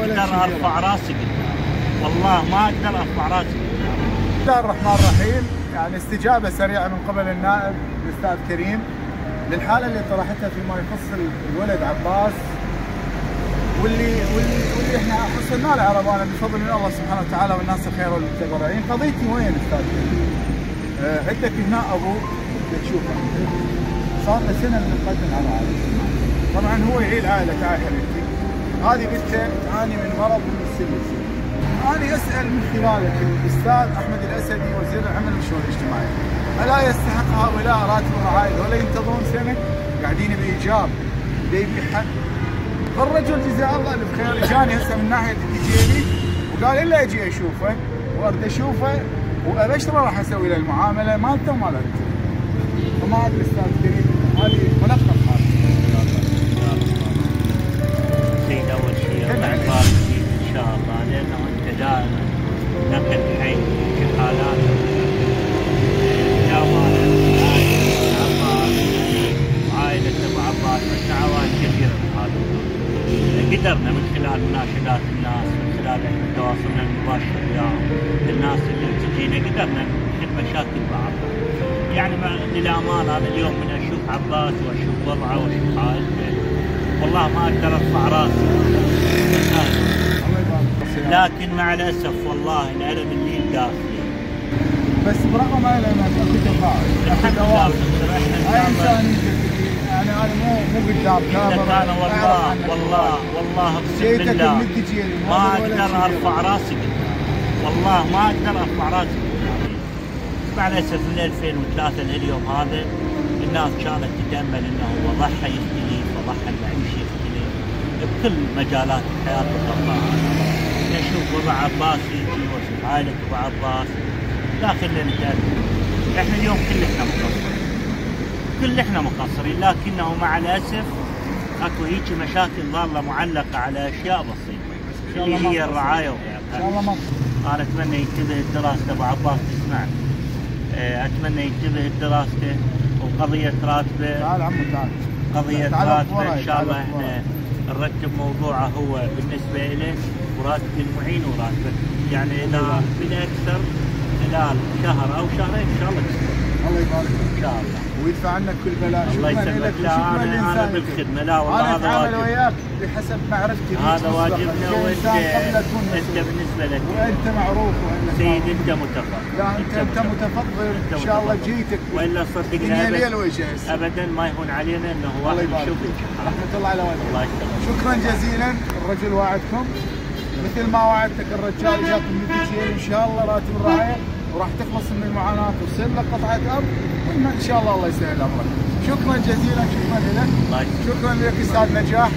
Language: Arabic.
اقدر ارفع راسي قدام، والله ما اقدر ارفع راسي قدام. بسم الله الرحمن الرحيم. يعني استجابه سريعه من قبل النائب الاستاذ كريم للحاله اللي طرحتها فيما يخص الولد عباس، واللي احنا حصلنا له عربانه بفضل من الله سبحانه وتعالى والناس الخير والمتبرعين. قضيتي وين استاذ كريم؟ عندك هنا ابوه تشوفه صار له سنه من القتل على عائلته. طبعا هو يعيل عائلته هاي حبيبتي، هذه بنته تعاني من مرض من السلس. انا اسال من خلالك الاستاذ احمد الاسدي وزير العمل والشؤون الاجتماعيه، الا يستحق هؤلاء راتب الرعايه؟ ولا ينتظرون سنه قاعدين بايجاب بيبي حد؟ فالرجل جزاه الله بخير اجاني هسه من ناحيه الدجيلي وقال الا اجي اشوفه وارد اشوفه وابشره راح اسوي له المعامله مالته ومالته. فما ادري استاذ كريم هذه ملخص حالته. سيد اول شيء الله يبارك فيك ان شاء الله، لانه انت دائما نقل حي في حالات عائلة ابو عباس عوائل كثيره بهذا. قدرنا من خلال مناشدات الناس، من خلال تواصلنا المباشر وياهم، الناس اللي تجينا قدرنا نحل مشاكل بعض. يعني للامانه انا اليوم من اشوف عباس واشوف وضعه واشوف عائلته والله ما اقدر ارفع راسي، لكن مع الاسف والله الالم اللي داخلي. بس برغم الالم اكو تفاعل، الحمد لله اي انسان يعني انا مو قدام كاميرا. انا والله اقسم بالله ما اقدر ارفع راسي قدام، والله ما اقدر ارفع راسي قدام. مع الاسف من 2003 لليوم هذا الناس كانت تتامل انه هو ضحى يختلف وضحى المعيش يختلف بكل مجالات الحياه والطبيعه. نشوف وضع عباس يجي واشوف عائله ابو عباس، لا خلينا نتاكد احنا اليوم كلنا مقصرين، لكنه مع الاسف اكو هيك مشاكل ظاله معلقه على اشياء بسيطه اللي هي الرعايه وغيرها. انا اتمنى ينتبه لدراسته ابو عباس، تسمعني، اتمنى ينتبه لدراسته وقضيه راتبه. تعال عمو تعال. قضيه راتبه ان شاء الله احنا نرتب موضوعه هو بالنسبه له وراتب المعين وراتبه، يعني اذا بالاكثر خلال شهر او شهرين ان شاء الله تستلم. الله يبارك ان شاء الله ويدفع عنك كل بلاء. الله يسلمك. لا انا بالخدمه، لا والله هذا واجب وياك بحسب معرفتي. هذا واجبنا، وانت بالنسبه لك وانت معروف سيد، انت متفضل. لا انت متفضل ان شاء الله جيتك. والا صدقني ابدا ما يهون علينا انه واحد يشوف رحمه الله على والدك. الله يسلمك. شكرا جزيلا. الرجل واعدكم مثل ما وعدتك، الرجال جاكم من الدجيل ان شاء الله راتب الرعايه وراح تخلص من المعاناه وتصير لك قطعه ارض ان شاء الله. الله يسهل امرك. شكرا جزيلا. شكرا لك. شكرا لك استاذ نجاح.